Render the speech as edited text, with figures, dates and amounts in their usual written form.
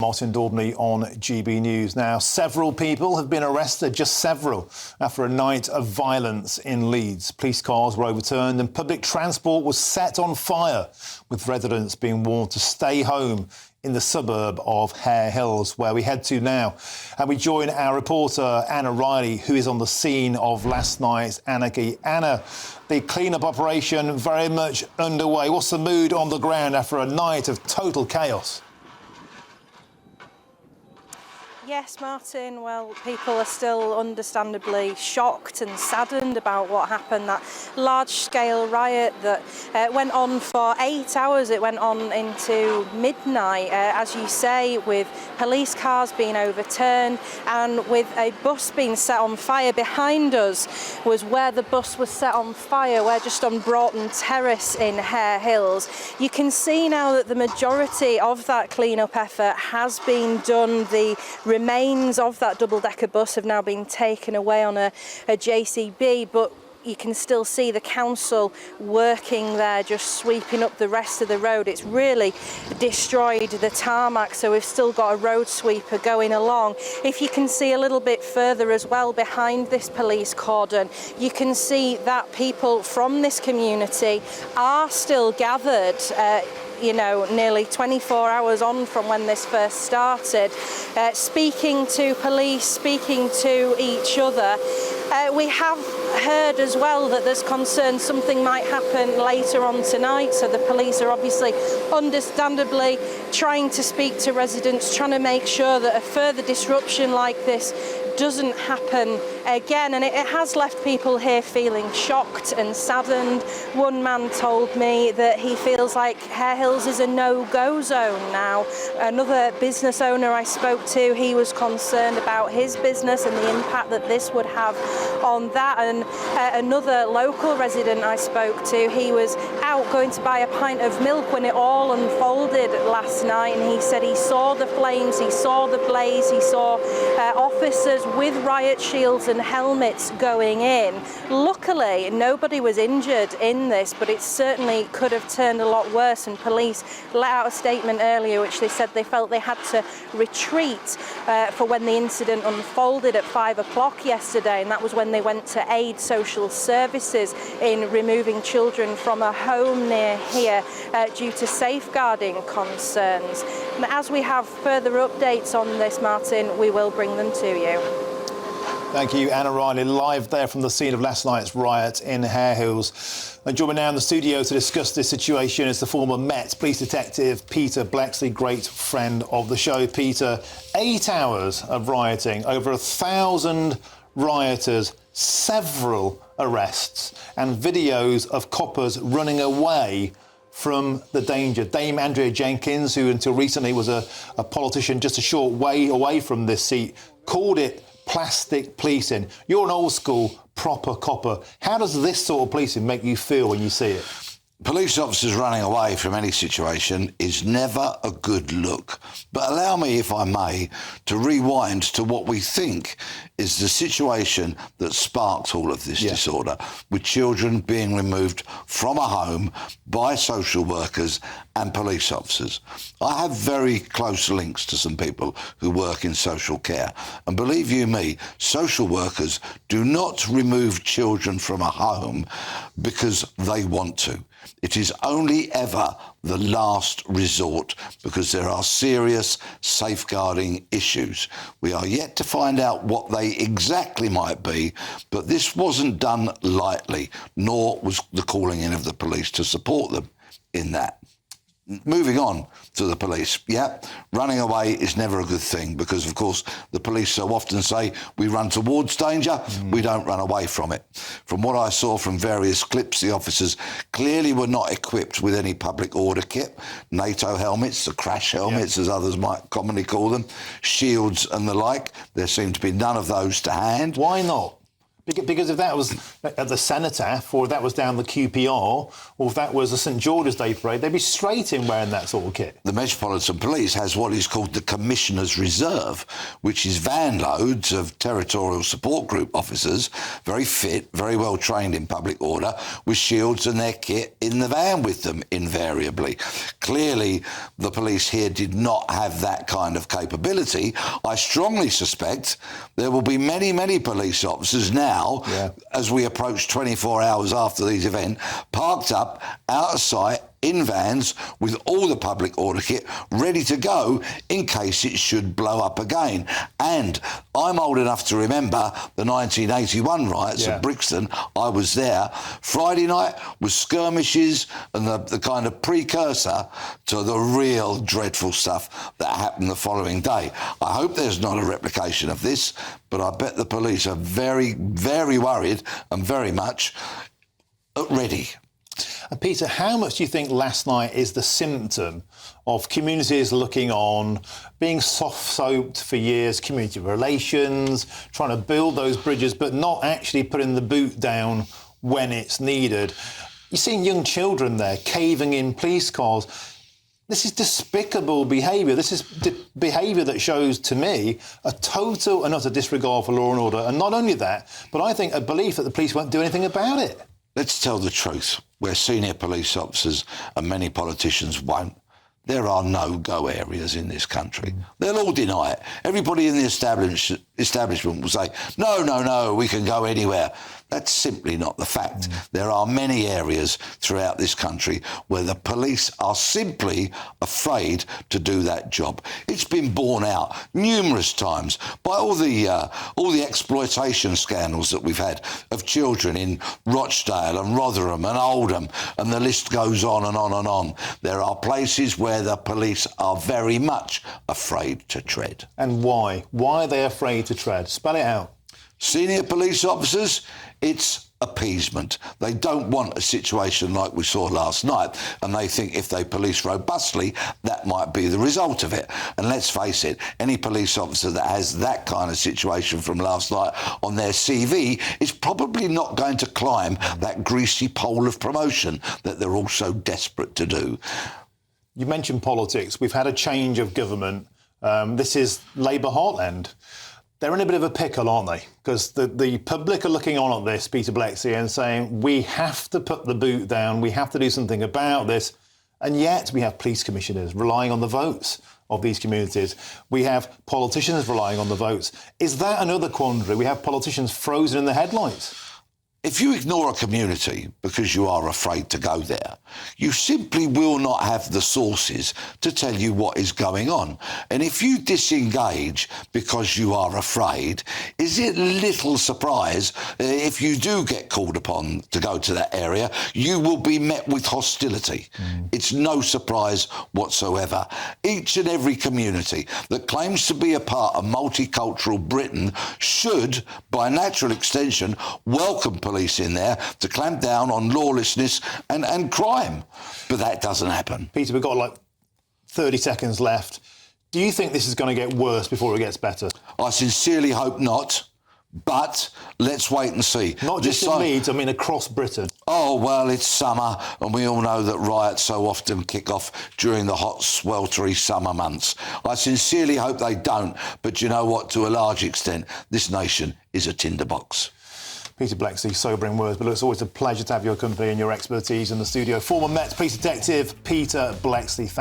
Martin Daubney on GB News. Now, several people have been arrested, just several, after a night of violence in Leeds. Police cars were overturned and public transport was set on fire, with residents being warned to stay home in the suburb of Hare Hills, where we head to now. And we join our reporter, Anna Riley, who is on the scene of last night's anarchy. Anna, the clean-up operation very much underway. What's the mood on the ground after a night of total chaos? Yes, Martin, well, people are still understandably shocked and saddened about what happened, that large-scale riot that went on for 8 hours. It went on into midnight, as you say, with police cars being overturned and with a bus being set on fire. Behind us was where the bus was set on fire. We're just on Broughton Terrace in Hare Hills. You can see now that the majority of that clean-up effort has been done. The remains of that double-decker bus have now been taken away on a JCB, but you can still see the council working there, just sweeping up the rest of the road. It's really destroyed the tarmac, so we've still got a road sweeper going along. If you can see a little bit further as well, behind this police cordon, you can see that people from this community are still gathered, you know, nearly 24 hours on from when this first started, speaking to police, speaking to each other. We have heard as well that there's concern something might happen later on tonight, so the police are obviously understandably trying to speak to residents, trying to make sure that a further disruption like this doesn't happen again, and it has left people here feeling shocked and saddened. One man told me that he feels like Hare Hills is a no-go zone now. Another business owner I spoke to, he was concerned about his business and the impact that this would have on that. And another local resident I spoke to, he was out going to buy a pint of milk when it all unfolded last night, and he said he saw the flames, he saw the blaze, he saw officers with riot shields and helmets going in. Luckily, nobody was injured in this, but it certainly could have turned a lot worse, and police let out a statement earlier which they said they felt they had to retreat for when the incident unfolded at 5 o'clock yesterday, and that was when they went to aid social services in removing children from a home near here due to safeguarding concerns. And as we have further updates on this, Martin, we will bring them to you. Thank you, Anna Riley, live there from the scene of last night's riot in Hare Hills. And joining me now in the studio to discuss this situation is the former Met Police Detective Peter Bleksley, great friend of the show. Peter, 8 hours of rioting, over 1,000 rioters, several arrests and videos of coppers running away from the danger. Dame Andrea Jenkins, who until recently was a politician just a short way away from this seat, called it plastic policing. You're an old school, proper copper. How does this sort of policing make you feel when you see it? Police officers running away from any situation is never a good look. But allow me, if I may, to rewind to what we think is the situation that sparked all of this disorder, with children being removed from a home by social workers and police officers. I have very close links to some people who work in social care. And believe you me, social workers do not remove children from a home because they want to. It is only ever the last resort because there are serious safeguarding issues. We are yet to find out what they exactly might be, but this wasn't done lightly, nor was the calling in of the police to support them in that. Moving on to the police, running away is never a good thing because, of course, the police so often say we run towards danger, we don't run away from it. From what I saw from various clips, the officers clearly were not equipped with any public order kit, NATO helmets, the crash helmets as others might commonly call them, shields and the like. There seemed to be none of those to hand. Why not? Because if that was at the Cenotaph, or if that was down the QPR, or if that was the St George's Day Parade, they'd be straight in wearing that sort of kit. The Metropolitan Police has what is called the Commissioner's Reserve, which is van loads of Territorial Support Group officers, very fit, very well trained in public order, with shields and their kit in the van with them invariably. Clearly, the police here did not have that kind of capability. I strongly suspect there will be many, many police officers now, as we approach 24 hours after these events, parked up, out of sight, in vans, with all the public order kit ready to go in case it should blow up again. And I'm old enough to remember the 1981 riots at Brixton. I was there. Friday night was skirmishes and the kind of precursor to the real dreadful stuff that happened the following day. I hope there's not a replication of this, but I bet the police are very, very worried and very much ready. And Peter, how much do you think last night is the symptom of communities looking on, being soft-soaped for years, community relations, trying to build those bridges, but not actually putting the boot down when it's needed? You've seen young children there caving in police cars. This is despicable behaviour. This is behaviour that shows, to me, a total and utter disregard for law and order. And not only that, but I think a belief that the police won't do anything about it. Let's tell the truth, where senior police officers and many politicians won't. There are no-go areas in this country. They'll all deny it. Everybody in the establishment will say, no, we can go anywhere. That's simply not the fact. There are many areas throughout this country where the police are simply afraid to do that job. It's been borne out numerous times by all the exploitation scandals that we've had of children in Rochdale and Rotherham and Oldham, and the list goes on and on and on. There are places where the police are very much afraid to tread. And why? Why are they afraid to tread? Spell it out. Senior police officers, it's appeasement. They don't want a situation like we saw last night, and they think if they police robustly, that might be the result of it. And let's face it, any police officer that has that kind of situation from last night on their CV is probably not going to climb that greasy pole of promotion that they're all so desperate to do. You mentioned politics. We've had a change of government. This is Labour heartland. They're in a bit of a pickle, aren't they? Because the public are looking on at this, Peter Bleksley, and saying, we have to put the boot down, we have to do something about this. And yet we have police commissioners relying on the votes of these communities. We have politicians relying on the votes. Is that another quandary? We have politicians frozen in the headlights. If you ignore a community because you are afraid to go there, you simply will not have the sources to tell you what is going on. And if you disengage because you are afraid, is it little surprise if you do get called upon to go to that area, you will be met with hostility. It's no surprise whatsoever. Each and every community that claims to be a part of multicultural Britain should, by natural extension, welcome police in there to clamp down on lawlessness and crime. But that doesn't happen. Peter, we've got like 30 seconds left. Do you think this is going to get worse before it gets better? I sincerely hope not. But let's wait and see. Not just in Leeds, I mean across Britain. Oh, well, it's summer, and we all know that riots so often kick off during the hot, sweltery summer months. I sincerely hope they don't, but you know what? To a large extent, this nation is a tinderbox. Peter Bleksley, sobering words, but it's always a pleasure to have your company and your expertise in the studio. Former Met Police Detective Peter Bleksley, thank you.